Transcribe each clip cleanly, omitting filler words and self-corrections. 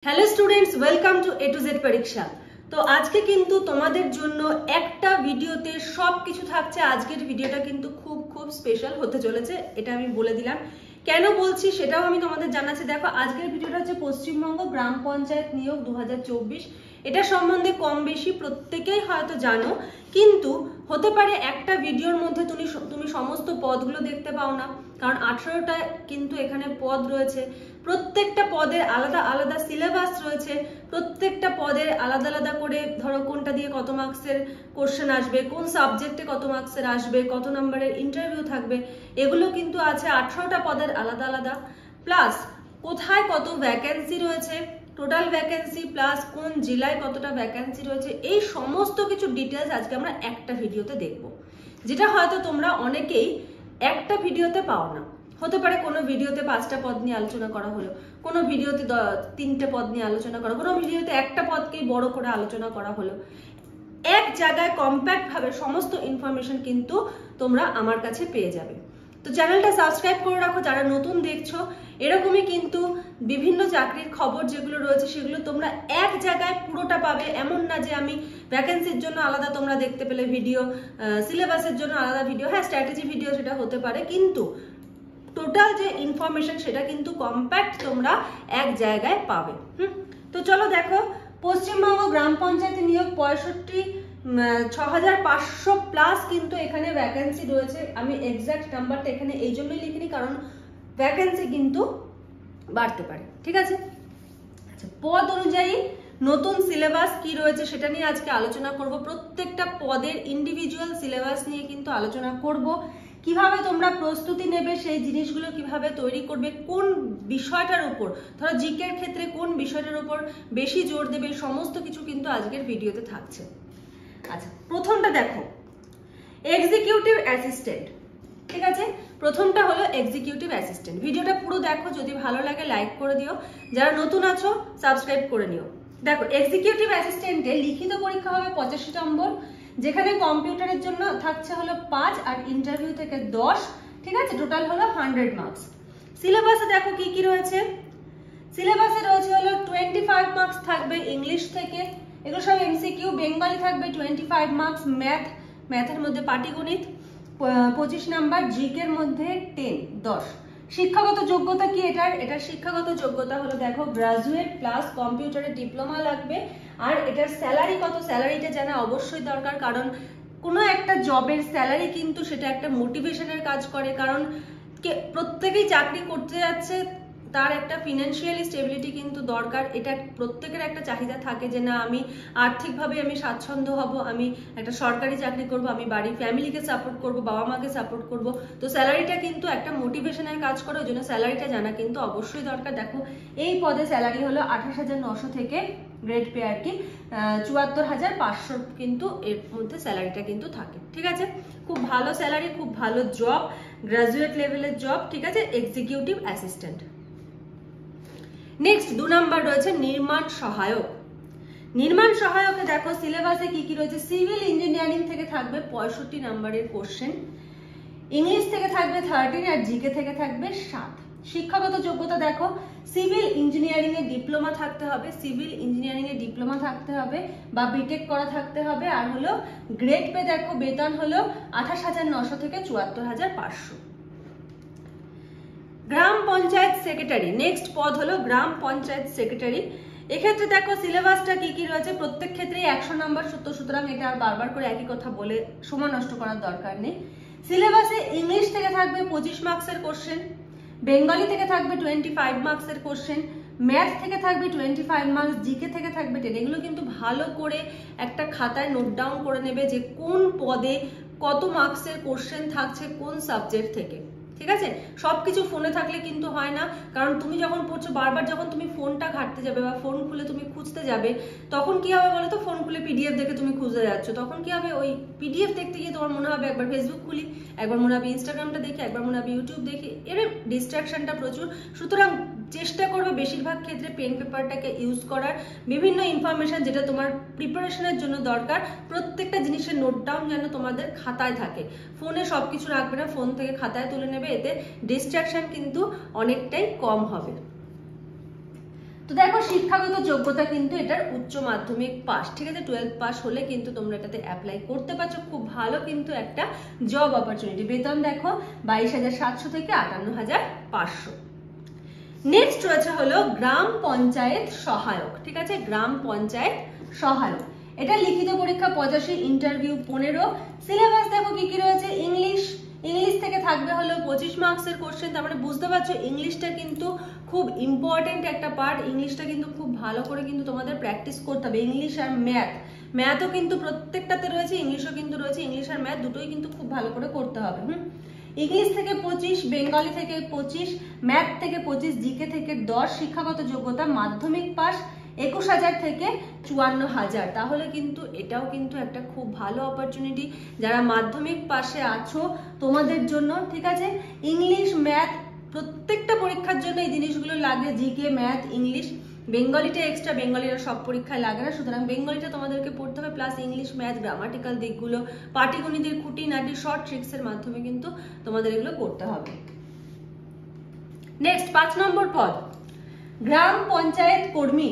Hello students, welcome to A to Z পরীক্ষা। তো আজকে কিন্তু তোমাদের জন্য একটা ভিডিওতে সবকিছু থাকছে। আজকের ভিডিওটা কিন্তু খুব খুব স্পেশাল হতে চলেছে, এটা আমি বলে দিলাম। কেন বলছি সেটাও আমি তোমাদের জানাচ্ছি। দেখো, আজকের ভিডিওটা হচ্ছে পশ্চিমবঙ্গ গ্রাম পঞ্চায়েত নিয়োগ 2024। এটা সম্বন্ধে কম বেশি প্রত্যেকেই হয়তো জানো, কিন্তু হতে পারে একটা ভিডিওর মধ্যে তুমি সমস্ত পদগুলো দেখতে পাও না, কারণ 18টা কিন্তু এখানে পদ রয়েছে। প্রত্যেকটা পদের আলাদা আলাদা সিলেবাস রয়েছে, প্রত্যেকটা পদের আলাদা আলাদা করে ধরো কোনটা দিয়ে কত মার্কসের কোশ্চেন আসবে, কোন সাবজেক্টে কত মার্কসের আসবে, কত নম্বরের ইন্টারভিউ থাকবে, এগুলো কিন্তু আছে 18টা পদের আলাদা আলাদা। প্লাস কোথায় কত ভ্যাকেন্সি রয়েছে, টোটাল ভ্যাকেন্সি প্লাস কোন জেলায় কতটা ভ্যাকেন্সি রয়েছে, এই সমস্ত কিছু ডিটেলস আজকে আমরা একটা ভিডিওতে দেখব, যেটা হয়তো তোমরা অনেকেই একটা ভিডিওতে পাও না। হতে পারে কোনো ভিডিওতে 5টা পদ নিয়ে আলোচনা করা হলো, কোনো ভিডিওতে 3টে পদ নিয়ে আলোচনা করা, কোনো ভিডিওতে একটা পদকেই বড় করে আলোচনা করা হলো। এক জায়গায় কম্প্যাক্ট ভাবে সমস্ত ইনফরমেশন কিন্তু তোমরা আমার কাছে পেয়ে যাবে। তো চ্যানেলটা সাবস্ক্রাইব করে রাখো যারা নতুন দেখছো। এরকমই কিন্তু বিভিন্ন চাকরির খবর যেগুলো রয়েছে সেগুলো তোমরা এক জায়গায় পুরোটা পাবে। এমন না যে আমি ভ্যাকেন্সির জন্য আলাদা তোমরা দেখতে পেলে ভিডিও, সিলেবাসের জন্য আলাদা ভিডিও, হ্যাঁ স্ট্র্যাটেজি ভিডিও সেটা হতে পারে, কিন্তু টোটাল যে ইনফরমেশন সেটা কিন্তু কম্প্যাক্ট তোমরা এক জায়গায় পাবে। তো চলো দেখো, পশ্চিমবঙ্গ গ্রাম পঞ্চায়েত নিয়োগ 6500 প্লাস কিন্তু এখানে ভ্যাকেন্সি রয়েছে। আমি এক্সাক্ট নাম্বারটা এখানে এই জন্যই লিখিনি, কারণ ভ্যাকেন্সি কিন্তু বাড়তে পারে, ঠিক আছে। আচ্ছা, পদ অনুযায়ী নতুন সিলেবাস কি রয়েছে সেটা নিয়ে আজকে আলোচনা করব। প্রত্যেকটা পদের ইন্ডিভিজুয়াল সিলেবাস নিয়ে কিন্তু আলোচনা করব। কিভাবে তোমরা প্রস্তুতি নেবে, সেই জিনিসগুলো কিভাবে তৈরি করবে, কোন বিষয়টার উপর, ধরো জিকের ক্ষেত্রে কোন বিষয়টার উপর বেশি জোর দেবে, সমস্ত কিছু কিন্তু আজকের ভিডিওতে থাকছে। আচ্ছা, প্রথমটা দেখো, এক্সিকিউটিভ অ্যাসিস্ট্যান্ট, ঠিক আছে। প্রথমটা হলো এক্সিকিউটিভ অ্যাসিস্ট্যান্ট। ভিডিওটা পুরো দেখো, যদি ভালো লাগে লাইক করে দিও, যারা নতুন আছো সাবস্ক্রাইব করে নিও। দেখো, এক্সিকিউটিভ অ্যাসিস্ট্যান্টে লিখিত পরীক্ষা হবে 85 নম্বর, যেখানে কম্পিউটারের জন্য থাকছে হলো 5 আর ইন্টারভিউ থেকে 10, ঠিক আছে। টোটাল হলো 100 মার্কস। সিলেবাসে দেখো কি কি রয়েছে। সিলেবাসে রয়েছে হলো 25 মার্কস থাকবে ইংলিশ থেকে, এগুলো সব এমসিকিউ। বেঙ্গলি থাকবে 25 মার্কস, ম্যাথের মধ্যে পাটিগণিত 25 নাম্বার, জিকের মধ্যে 10। শিক্ষাগত যোগ্যতা কি এটার শিক্ষাগত যোগ্যতা হলো দেখো গ্রাজুয়েট প্লাস কম্পিউটারে ডিপ্লোমা লাগবে। আর এটার স্যালারি কত, স্যালারিটা জানা অবশ্যই দরকার, কারণ কোনো একটা জবের স্যালারি কিন্তু সেটা একটা মোটিভেশনের কাজ করে। কারণ প্রত্যেকেই চাকরি করতে যাচ্ছে, তার একটা ফিনান্সিয়ালি স্টেবিলিটি কিন্তু দরকার। এটা প্রত্যেকের একটা চাহিদা থাকে যে না, আমি আর্থিকভাবে আমি স্বাচ্ছন্দ্য হব, আমি একটা সরকারি চাকরি করব, আমি বাড়ির ফ্যামিলিকে সাপোর্ট করব, বাবা মাকে সাপোর্ট করব। তো স্যালারিটা কিন্তু একটা মোটিভেশনের কাজ করে, ওই জন্য স্যালারিটা জানা কিন্তু অবশ্যই দরকার। দেখো, এই পদে স্যালারি হলো 28,900 থেকে গ্রেড পে আর কি 74,500 কিন্তু এর মধ্যে স্যালারিটা কিন্তু থাকে, ঠিক আছে। খুব ভালো স্যালারি, খুব ভালো জব, গ্রাজুয়েট লেভেলের জব, ঠিক আছে, এক্সিকিউটিভ অ্যাসিস্ট্যান্ট। নেক্সট 2 নাম্বার রয়েছে নির্মাণ সহায়ক। নির্মাণ সহায়কে দেখো সিলেবাসে কি কি রয়েছে। সিভিল ইঞ্জিনিয়ারিং থেকে থাকবে 65 নাম্বারের কোশ্চেন, ইংলিশ থেকে থাকবে 13 আর জিকে থেকে থাকবে 7। শিক্ষাগত যোগ্যতা দেখো, সিভিল ইঞ্জিনিয়ারিং এ ডিপ্লোমা থাকতে হবে, সিভিল ইঞ্জিনিয়ারিং এ ডিপ্লোমা থাকতে হবে বা বিটেক করা থাকতে হবে। আর হলো গ্রেড পে দেখো, বেতন হলো 28,900 থেকে 74,500। গ্রাম পঞ্চায়েত সেক্রেটারি, নেক্সট পদ হলো গ্রাম পঞ্চায়েত সেক্রেটারি। এক্ষেত্রে দেখো সিলেবাসটা কি কি রয়েছে। প্রত্যেক ক্ষেত্রেই 100 নাম্বার, সুতরাং এটা আর বারবার করে একই কথা বলে সময় নষ্ট করার দরকার নেই। সিলেবাসে ইংলিশ থেকে থাকবে 25 মার্কসের কোশ্চেন, বেঙ্গলি থেকে থাকবে 25 মার্কসের কোশ্চেন, ম্যাথ থেকে থাকবে 25 মার্কস, জিকে থেকে থাকবে 10। এগুলো কিন্তু ভালো করে একটা খাতায় নোট ডাউন করে নেবে যে কোন পদে কত মার্কসের কোশ্চেন থাকছে কোন সাবজেক্ট থেকে, ঠিক আছে। সবকিছু ফোনে থাকলে কিন্তু হয় না, কারণ তুমি যখন পড়ছো বারবার যখন তুমি ফোনটা ঘাঁটতে যাবে বা ফোন খুলে তুমি খুঁজতে যাবে, তখন কি হবে বলো তো, ফোন খুলে পিডিএফ দেখে তুমি খুঁজতে যাচ্ছ, তখন কি হবে, ওই পিডিএফ দেখতে গিয়ে তোমার মনে হবে একবার ফেসবুক খুলি, একবার মনে হবে ইনস্টাগ্রামটা দেখি, একবার মনে হবে ইউটিউব দেখি, এর ডিস্ট্রাকশনটা প্রচুর। সুতরাং চেষ্টা করবে বেশিরভাগ ক্ষেত্রে পেন পেপারটাকে ইউজ করার, বিভিন্ন ইনফরমেশন যেটা তোমার প্রিপারেশনের জন্য দরকার প্রত্যেকটা জিনিসের নোট ডাউন যেন তোমাদের খাতায় থাকে। ফোনে সবকিছু রাখবে না, ফোন থেকে খাতায় তুলে নেবে, এতে ডিস্ট্রাকশন কিন্তু অনেকটাই কম হবে। তো দেখো শিক্ষাগত যোগ্যতা কিন্তু এটার উচ্চ মাধ্যমিক পাস, ঠিক আছে, 12 পাস হলে কিন্তু তোমরা এটাতে অ্যাপ্লাই করতে পারছো। খুব ভালো কিন্তু একটা জব অপরচুনিটি। বেতন দেখো 22,700 থেকে 58,500। নেক্সট রয়েছে হলো গ্রাম পঞ্চায়েত সহায়ক, ঠিক আছে, গ্রাম পঞ্চায়েত সহায়ক। এটা লিখিত পরীক্ষা 85, ইন্টারভিউ 15। সিলেবাস দেখো কি কি রয়েছে। ইংলিশ থেকে থাকবে হলো 25 মার্কসের কোশ্চেন। তার মানে বুঝতে পারছো ইংলিশটা কিন্তু খুব ইম্পর্টেন্ট একটা পার্ট। ইংলিশটা কিন্তু খুব ভালো করে কিন্তু তোমাদের প্র্যাকটিস করতে হবে। ইংলিশ আর ম্যাথও কিন্তু প্রত্যেকটাতে রয়েছে, ইংলিশও কিন্তু রয়েছে। ইংলিশ আর ম্যাথ দুটোই কিন্তু খুব ভালো করে করতে হবে। ইংলিশ থেকে 25, বেঙ্গলি থেকে 25, ম্যাথ থেকে 25, জিকে থেকে 10। শিক্ষাগত যোগ্যতা মাধ্যমিক পাস 21,000 থেকে 54,000। তাহলে কিন্তু এটাও কিন্তু একটা খুব ভালো অপরচুনিটি যারা মাধ্যমিক পাশে আছো তোমাদের জন্য, ঠিক আছে। ইংলিশ ম্যাথ প্রত্যেকটা পরীক্ষার জন্য এই জিনিসগুলো লাগে, জিকে ম্যাথ ইংলিশ। বেঙ্গলিটা এক্সট্রা, বেঙ্গলিরা সব পরীক্ষায় লাগে না, সুতরাং বেঙ্গলিটা তোমাদেরকে পড়তে হবে। প্লাস ইংলিশ ম্যাথ গ্রামাটিক্যাল দিকগুলো, পাটিগণিতের খুঁটিনাটি শর্ট ট্রিক্সের মাধ্যমে কিন্তু তোমাদের এগুলো করতে হবে। নেক্সট 5 নম্বর পদ গ্রাম পঞ্চায়েত কর্মী।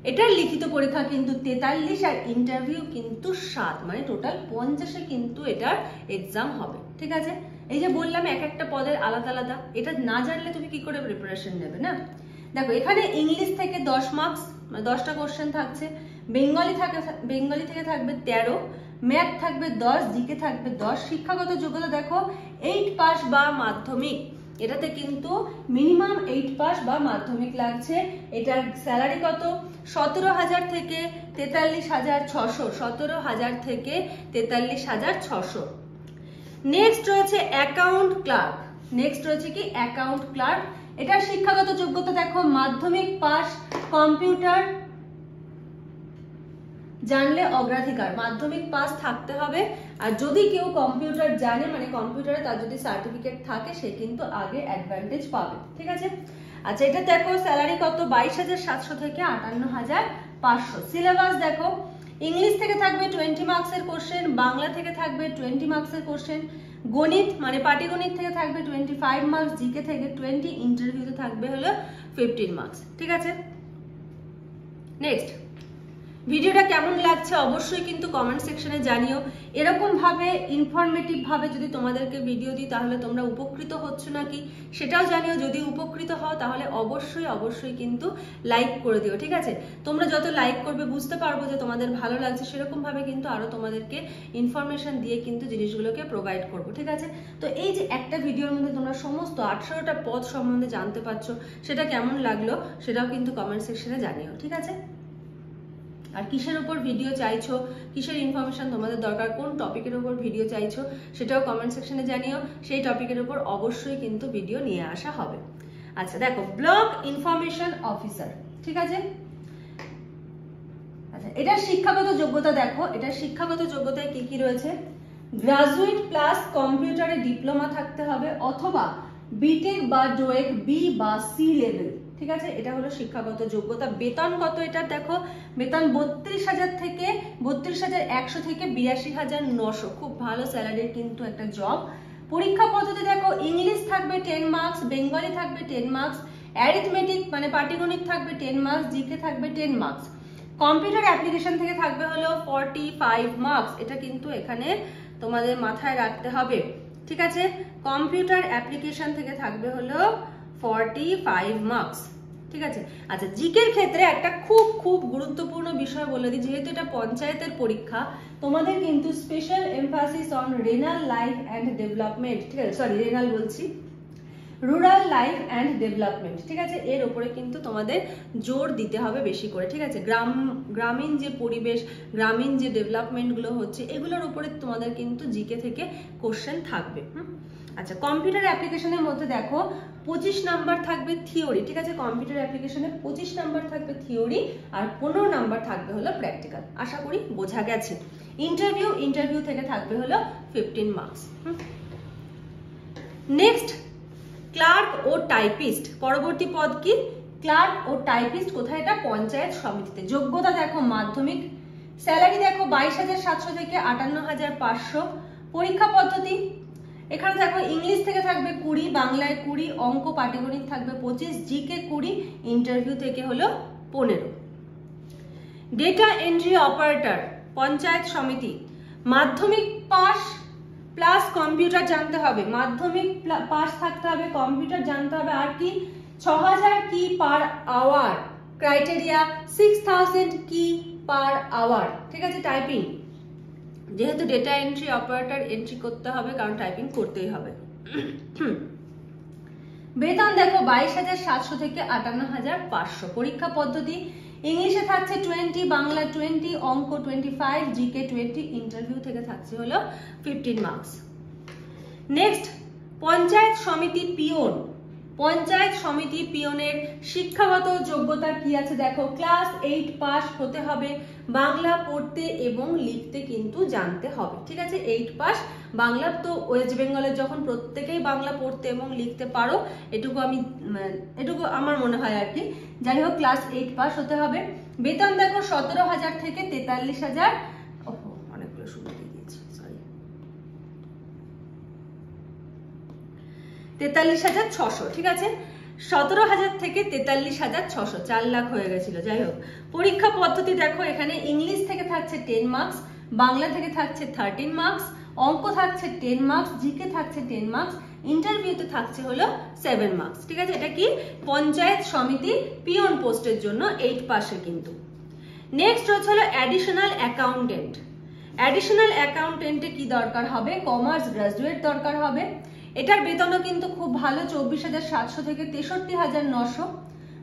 এটার লিখিত পরীক্ষা কিন্তু 43 আর ইন্টারভিউ কিন্তু 7, মানে টোটাল 50-এ কিন্তু এটার এক্সাম হবে, ঠিক আছে। এই যে বললাম এক একটা পদের আলাদা আলাদা, এটা না জানলে তুমি কি করে প্রিপারেশন নেবে না। দেখো এখানে ইংলিশ থেকে 10 মার্কস, মানে 10টা কোশ্চেন থাকছে। বেঙ্গলি থেকে থাকবে 13, ম্যাথ থাকবে 10, জিকে থাকবে 10। শিক্ষাগত যোগ্যতা দেখো 8 পাস বা মাধ্যমিক। এটাতে কিন্তু মিনিমাম 8 পাস বা মাধ্যমিক লাগছে। এটার স্যালারি কত? 17,000 থেকে 43,600, 17,000 থেকে 43,600। নেক্সট রয়েছে অ্যাকাউন্ট ক্লার্ক। নেক্সট রয়েছে কি অ্যাকাউন্ট ক্লার্ক। এটার শিক্ষাগত যোগ্যতা দেখো মাধ্যমিক পাস, কম্পিউটার জানলে অগ্রাধিকার, মাধ্যমিক পাস থাকতে হবে। আর যদি কেউ কম্পিউটার জানে, মানে কম্পিউটারে তার যদি সার্টিফিকেট থাকে, সে কিন্তু আগে অ্যাডভান্টেজ পাবে, ঠিক আছে। আচ্ছা এটা দেখো স্যালারি কত? 22,700 থেকে 58,500। সিলেবাস দেখো ইংলিশ থেকে থাকবে 20 মার্কসের কোশ্চেন, বাংলা থেকে থাকবে 20 মার্কসের কোশ্চেন, গণিত মানে পাটিগণিত থেকে থাকবে 25 মার্কস, জিকে থেকে 20, ইন্টারভিউতে থাকবে হলো 15 মার্কস, ঠিক আছে। নেক্সট ভিডিওটা কেমন লাগছে অবশ্যই কিন্তু কমেন্ট সেকশনে জানিও। এরকম ভাবে ইনফরমেটিভ ভাবে যদি তোমাদেরকে ভিডিও দিই তাহলে তোমরা উপকৃত হচ্ছ নাকি সেটাও জানিও। যদি উপকৃত হও তাহলে অবশ্যই কিন্তু লাইক করে দিও, ঠিক আছে। তোমরা যত লাইক করবে বুঝতে পারবো যে তোমাদের ভালো লাগছে, সেরকম ভাবে কিন্তু আরো তোমাদেরকে ইনফরমেশন দিয়ে কিন্তু জিনিসগুলোকে প্রোভাইড করবো, ঠিক আছে। তো এই যে একটা ভিডিওর মধ্যে তোমরা সমস্ত 18টা পদ সম্বন্ধে জানতে পারছো, সেটা কেমন লাগলো সেটাও কিন্তু কমেন্ট সেকশনে জানিও, ঠিক আছে। আর কিসের উপর ভিডিও চাইছো, কিসের ইনফরমেশন তোমাদের দরকার, কোন টপিকের উপর ভিডিও চাইছো সেটাও কমেন্ট সেকশনে জানিও। সেই টপিকের উপর অবশ্যই কিন্তু ভিডিও নিয়ে আসা হবে। আচ্ছা দেখো ব্লক ইনফরমেশন অফিসার, ঠিক আছে। আচ্ছা এটার শিক্ষাগত যোগ্যতা দেখো, এটার শিক্ষাগত যোগ্যতায় কি কি রয়েছে। গ্রাজুয়েট প্লাস কম্পিউটারে ডিপ্লোমা থাকতে হবে, অথবা বিটেক বা ডোয়েক বি বা সি লেভেল, ঠিক আছে। এটা হলো শিক্ষাগত যোগ্যতা। বেতন কত এটা দেখো, বেতন 32,000 থেকে 32,100 থেকে 82,900, খুব ভালো স্যালারির কিন্তু একটা জব। পরীক্ষা পদ্ধতি দেখো ইংলিশ থাকবে 10 মার্কস, বেঙ্গলি থাকবে 10 মার্কস, অ্যারিথমেটিক মানে পাটিগণিত থাকবে 10 মার্কস, জিকে থাকবে 10 মার্কস। কম্পিউটার অ্যাপ্লিকেশন থেকে থাকবে হলো 45 মার্কস। এটা কিন্তু এখানে তোমাদের মাথায় রাখতে হবে, ঠিক আছে। কম্পিউটার অ্যাপ্লিকেশন থেকে থাকবে হলো 45 মার্কস, ঠিক আছে। আচ্ছা জিকের ক্ষেত্রে একটা খুব গুরুত্বপূর্ণ বিষয় বলে দিই, যেহেতু এটা পঞ্চায়েতের পরীক্ষা, তোমাদের কিন্তু special emphasis on renal life and development, ঠিক আছে, সরি রেনাল বলছি, রুরাল লাইফ অ্যান্ড ডেভেলপমেন্ট, ঠিক আছে। এর উপরে কিন্তু তোমাদের জোর দিতে হবে বেশি করে, ঠিক আছে। গ্রামীণ যে পরিবেশ, গ্রামীণ যে ডেভেলপমেন্টগুলো হচ্ছে, এগুলোর উপরে তোমাদের কিন্তু জিকে থেকে কোশ্চেন থাকবে। আচ্ছা কম্পিউটার অ্যাপ্লিকেশনের মধ্যে দেখো 25 নাম্বার থাকবে থিওরি, ঠিক আছে। কম্পিউটার অ্যাপ্লিকেশনে 25 নাম্বার থাকবে থিওরি আর 15 নাম্বার থাকবে হলো প্র্যাকটিক্যাল। আশা করি বোঝা গেছে। ইন্টারভিউ থেকে থাকবে হলো 15 মার্কস। নেক্সট ক্লার্ক ও টাইপিস্ট, পরবর্তী পদ কি ক্লার্ক ও টাইপিস্ট। কোথায় এটা? পঞ্চায়েত সমিতিতে। যোগ্যতা দেখো মাধ্যমিক, স্যালারি দেখো 22,700 থেকে 58,500। পরীক্ষা পদ্ধতি এখানে দেখো ইংলিশ থেকে থাকবে 20, বাংলায় 20, অঙ্ক পাটিগণিত থাকবে 25, জিকে 20, ইন্টারভিউ থেকে হলো 15। ডেটা এন্ট্রি অপারেটর পঞ্চায়েত সমিতি, মাধ্যমিক পাস প্লাস কম্পিউটার জানতে হবে, মাধ্যমিক পাস থাকতে হবে, কম্পিউটার জানতে হবে, আর কি 6000 কি পার আওয়ার, ক্রাইটেরিয়া 6000 কি পার আওয়ার, ঠিক আছে। টাইপিং, যেহেতু ডেটা এন্ট্রি অপারেটর এন্ট্রি করতে হবে কারণ টাইপিং করতেই হবে। বেতন দেখো 22,700 থেকে 58,500। পরীক্ষা পদ্ধতি ইংলিশে থাকছে 20, বাংলা 20, অঙ্ক 25, জিকে 20, ইন্টারভিউ থেকে থাকছে হলো 15 মার্কস। নেক্সট পঞ্চায়েত সমিতি পিওন, পঞ্চায়েত সমিতি পিওনের শিক্ষাগত যোগ্যতা কি আছে দেখো, ক্লাস 8 পাস হতে হবে, বাংলা পড়তে এবং লিখতে কিন্তু জানতে হবে, ঠিক আছে। 8 পাস, বাংলা তো ওয়েস্ট বেঙ্গলের যখন প্রত্যেকেই বাংলা পড়তে এবং লিখতে পারো, এটুকু আমার মনে হয় আর কি। যাই হোক ক্লাস 8 পাস হতে হবে। বেতন দেখো 17,000 থেকে 43,000, অনেকগুলো শুনে দিয়েছি, সরি, 43,600, ঠিক আছে। 17,000 থেকে 43,600, 4 লাখ হয়ে গেছিল। যাই হোক পরীক্ষা পদ্ধতি দেখো, এখানে ইংলিশ থেকে থাকছে 10 মার্কস, বাংলা থেকে থাকছে 13 মার্কস, অঙ্ক থাকছে 10 মার্কস, জিকে থাকছে 10 মার্কস, ইন্টারভিউতে থাকছে হলো 7 মার্কস, ঠিক আছে। এটা কি পঞ্চায়েত সমিতি পিওন পোস্টের জন্য 8 পাসে কিন্তু। নেক্সট হচ্ছে হলো অ্যাডিশনাল অ্যাকাউন্টেন্ট। অ্যাডিশনাল অ্যাকাউন্টেন্টে কি দরকার হবে, কমার্স গ্রাজুয়েট দরকার হবে। এটার বেতনও কিন্তু খুব ভালো, 24,700 থেকে 63,900।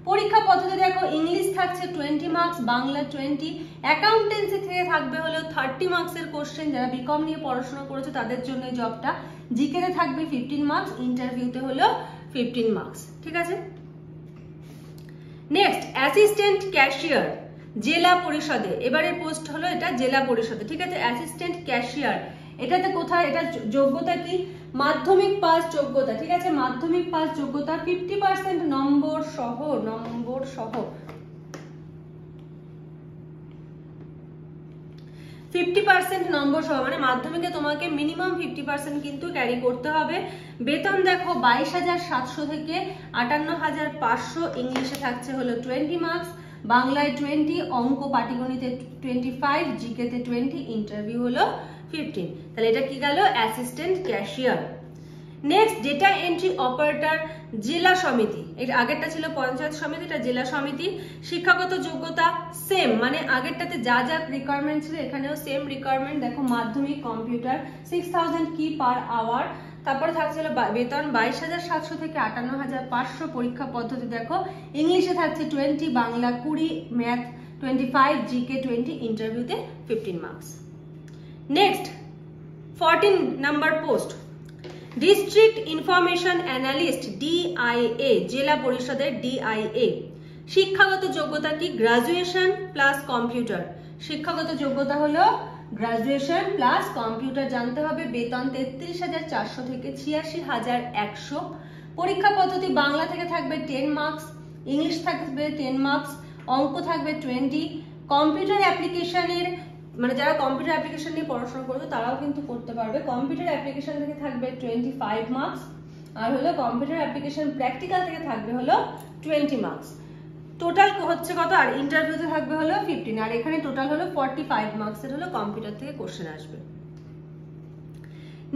পরীক্ষা পদ্ধতি দেখো, ইংলিশ থাকছে 20 মার্কস, বাংলা 20, অ্যাকাউন্টেন্সি থেকে থাকবে হলো 30 মার্কসের কোশ্চেন, যারা বিকম নিয়ে পড়াশোনা করেছে তাদের জন্য এই জবটা। জিকেতে থাকবে 15 মার্কস, ইন্টারভিউতে হলো 15 মার্কস, ঠিক আছে। নেক্সট অ্যাসিস্ট্যান্ট ক্যাশিয়ার জেলা পরিষদে, এবারের পোস্ট হলো এটা জেলা পরিষদে, ঠিক আছে। অ্যাসিস্ট্যান্ট ক্যাশিয়ার, এটাতে কোথায়, এটা যোগ্যতা কি, মাধ্যমিক পাস যোগ্যতা, ঠিক আছে। মাধ্যমিক পাস যোগ্যতা, 50% নম্বর সহ 50% নম্বর সহ, মানে মাধ্যমিকে তোমাকে মিনিমাম 50% কিন্তু ক্যারি করতে হবে। বেতন দেখো 22,700 থেকে 58,500, ইংলিশে থাকছে হলো 20 মার্কস, বাংলায় 20, অঙ্ক পাটিগণিতে 25, জিকেতে 20, ইন্টারভিউ হলো 15। তাহলে এটা কি গেল, assistant cashier. Next data entry operator জেলা সমিতি, এর আগেরটা ছিল পঞ্চায়েত সমিতি, এটা জেলা সমিতি। শিক্ষাগত যোগ্যতা সেম, মানে আগেরটাতে যা যা রিকোয়ারমেন্ট ছিল এখানেও সেম রিকোয়ারমেন্ট দেখো, মাধ্যমিক, কম্পিউটার, 6000 কি পার আওয়ার। তারপরে থাকছিল বেতন 22,700 থেকে 58,500। পরীক্ষা পদ্ধতি দেখো, ইংলিশে থাকছে 20, বাংলা 20, ম্যাথ 25, জিকে 20, ইন্টারভিউতে 15 marks. Next 14 number post district information analyst DIA, জেলা পরিষদের ডিআইএ। শিক্ষাগত যোগ্যতা কি, গ্রাজুয়েশন প্লাস কম্পিউটার। শিক্ষাগত যোগ্যতা হলো গ্রাজুয়েশন প্লাস কম্পিউটার জানতে হবে। বেতন 33,400 থেকে 86,100। পরীক্ষা পদ্ধতি বাংলা থেকে থাকবে 10 মার্কস, ইংলিশ থাকবে 10 মার্কস, অঙ্ক থাকবে 20। কম্পিউটার অ্যাপ্লিকেশনের, মানে যারা কম্পিউটার অ্যাপ্লিকেশন নিয়ে পড়াশোনা করবে তারাও কিন্তু করতে পারবে। কম্পিউটার অ্যাপ্লিকেশন থেকে থাকবে 25 মার্কস, আর হলো কম্পিউটার অ্যাপ্লিকেশন প্র্যাকটিক্যাল থেকে থাকবে হলো 20 মার্কস। টোটাল হচ্ছে কত, আর ইন্টারভিউতে থাকবে হলো 15, আর এখানে টোটাল হলো 45 মার্কসের হলো কম্পিউটার থেকে কোশ্চেন আসবে।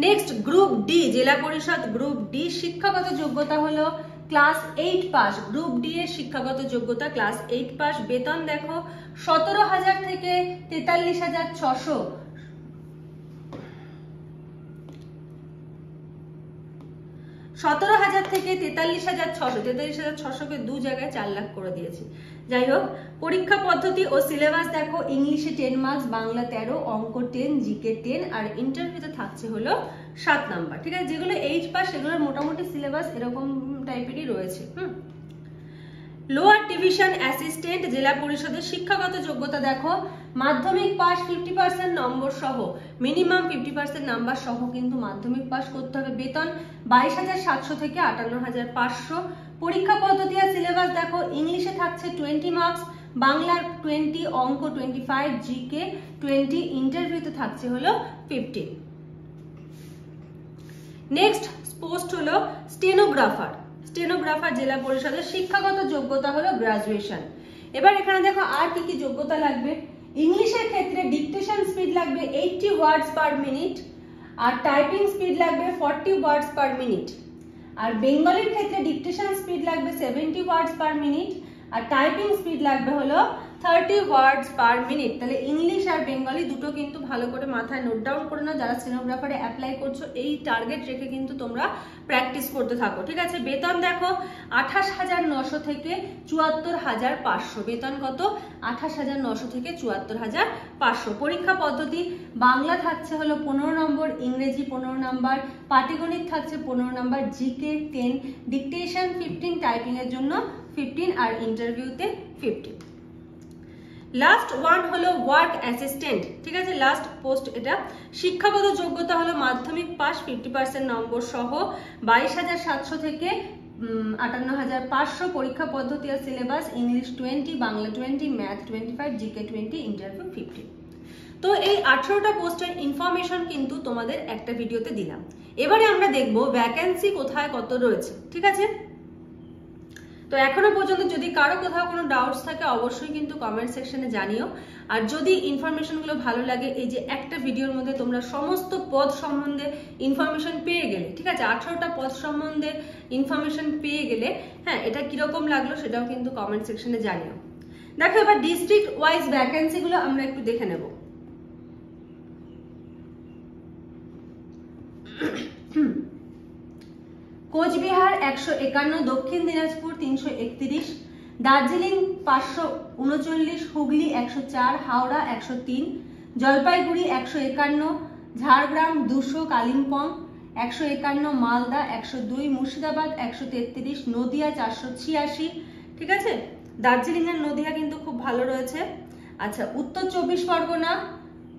নেক্সট গ্রুপ ডি, জেলা পরিষদ গ্রুপ ডি। শিক্ষাগত যোগ্যতা হলো ক্লাস 8 পাস, গ্রুপ ডি এর শিক্ষাগত যোগ্যতা ক্লাস 8 পাস। বেতন দেখো 17,000 থেকে 43,600। 17,000 থেকে 43,600, 43,600 কে দু জায়গায় 4 লাখ করে দিয়েছি। যাই হোক পরীক্ষা পদ্ধতি ও সিলেবাস দেখো, ইংলিশে 10 মার্কস, বাংলা 13, অঙ্ক 10, জিকে 10, আর ইন্টারভিউতে থাকছে হলো 7 নাম্বার, ঠিক আছে। যেগুলো 8 পাস সেগুলোর মোটামুটি সিলেবাস এরকম টাইপেরই রয়েছে। লোয়ার ডিভিশন অ্যাসিস্ট্যান্ট, জেলা পরিষদের শিক্ষাগত যোগ্যতা দেখো, মাধ্যমিক পাস 50% নম্বর সহ, মিনিমাম 50% নাম্বার সহ কিন্তু মাধ্যমিক পাস করতে হবে। বেতন 22,700 থেকে 58,500। পরীক্ষা পদ্ধতি আর সিলেবাস দেখো, ইংলিশে থাকছে 20 মার্কস, বাংলার 20, অঙ্ক 25, জিকে 20, ইন্টারভিউতে থাকছে হলো 15। নেক্সট পোস্ট হলো স্টেনোগ্রাফার। স্টেনোগ্রাফার জেলা পরিষদের শিক্ষাগত যোগ্যতা হলো গ্রাজুয়েশন। এবার এখানে দেখো আর কি কি যোগ্যতা লাগবে। ইংলিশের ক্ষেত্রে ডিকটেশন স্পিড লাগবে 80 ওয়ার্ডস পার মিনিট, আর টাইপিং স্পিড লাগবে 40 ওয়ার্ডস পার মিনিট। আর বেঙ্গলির ক্ষেত্রে ডিকটেশন স্পিড লাগবে 70 ওয়ার্ডস পার মিনিট, আর টাইপিং স্পিড লাগবে হলো 30 ওয়ার্ডস পার মিনিট। তাহলে ইংলিশ আর বেঙ্গলি দুটো কিন্তু ভালো করে মাথায় নোট ডাউন করে নাও। যারা স্টেনোগ্রাফারে অ্যাপ্লাই করছো এই টার্গেট রেখে কিন্তু তোমরা প্র্যাকটিস করতে থাকো, ঠিক আছে। বেতন দেখো 28,900 থেকে 74,500। বেতন কত? 28,900 থেকে 74,500। পরীক্ষা পদ্ধতি বাংলা থাকছে হলো 15 নম্বর, ইংরেজি 15 নম্বর, পাটিগণিত থাকছে 15 নম্বর, জিকে 10, ডিকটেশন 15, টাইপিং এর জন্য 15 আর ইন্টারভিউতে 50। লাস্ট ওয়ান হলো ওয়ার্ক অ্যাসিস্ট্যান্ট, ঠিক আছে। লাস্ট পোস্ট এটা। শিক্ষাগত যোগ্যতা হলো মাধ্যমিক পাস 50% নম্বর সহ 22,700 থেকে 58,500। পরীক্ষা পদ্ধতি আর syllabus English 20, Bangla 20, math 25, GK 20, interview 50। তো এই 18টা পোস্টের ইনফরমেশন কিন্তু তোমাদের একটা ভিডিওতে দিলাম। এবারে আমরা দেখব ভ্যাকেন্সি কোথায় কত রয়েছে, ঠিক আছে। তো এখনো পর্যন্ত যদি কারো কোথাও কোনো ডাউটস থাকে অবশ্যই কিন্তু কমেন্ট সেকশনে জানিও। আর যদি ইনফরমেশনগুলো ভালো লাগে, এই যে একটা ভিডিওর মধ্যে তোমরা সমস্ত পদ সম্বন্ধে ইনফরমেশন পেয়ে গেলে, ঠিক আছে, 18টা পদ সম্বন্ধে ইনফরমেশন পেয়ে গেলে, হ্যাঁ, এটা কিরকম লাগলো সেটাও কিন্তু কমেন্ট সেকশনে জানিও। দেখো এবার ডিস্ট্রিক্ট ওয়াইজ ভ্যাকেন্সিগুলো আমরা একটু দেখে নেব। কোচবিহার 151, দক্ষিণ দিনাজপুর 331, দার্জিলিং 539, হুগলি 104, হাওড়া 103, জলপাইগুড়ি 151, ঝাড়গ্রাম 200, কালিম্পং 151, মালদা 102, মুর্শিদাবাদ 133, নদিয়া 486, ঠিক আছে। দার্জিলিং আর নদিয়া কিন্তু খুব ভালো রয়েছে। আচ্ছা, উত্তর 24 পরগনা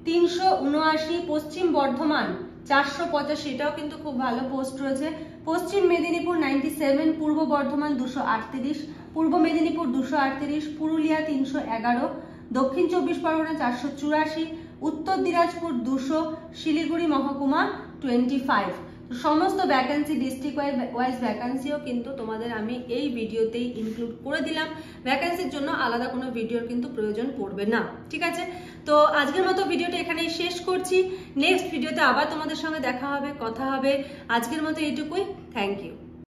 379, পশ্চিম বর্ধমান 485, এটাও কিন্তু খুব ভালো পোস্ট রয়েছে। পশ্চিম মেদিনীপুর 97, পূর্ব বর্ধমান 238, পূর্ব মেদিনীপুর 238, পুরুলিয়া 311, দক্ষিণ 24 পরগনা 484, উত্তর দিনাজপুর 200, শিলিগুড়ি মহকুমা 25। সমস্ত ভ্যাকেন্সি ডিস্ট্রিক্ট ওয়াইজ ভ্যাকেন্সিও কিন্তু তোমাদের আমি এই ভিডিওতেই ইনক্লুড করে দিলাম। ভ্যাকেন্সির জন্য আলাদা কোনো ভিডিওর কিন্তু প্রয়োজন পড়বে না, ঠিক আছে। তো আজকের মতো ভিডিওটা এখানেই শেষ করছি। নেক্সট ভিডিওতে আবার তোমাদের সঙ্গে দেখা হবে, কথা হবে। আজকের মতো এইটুকুই। Thank you.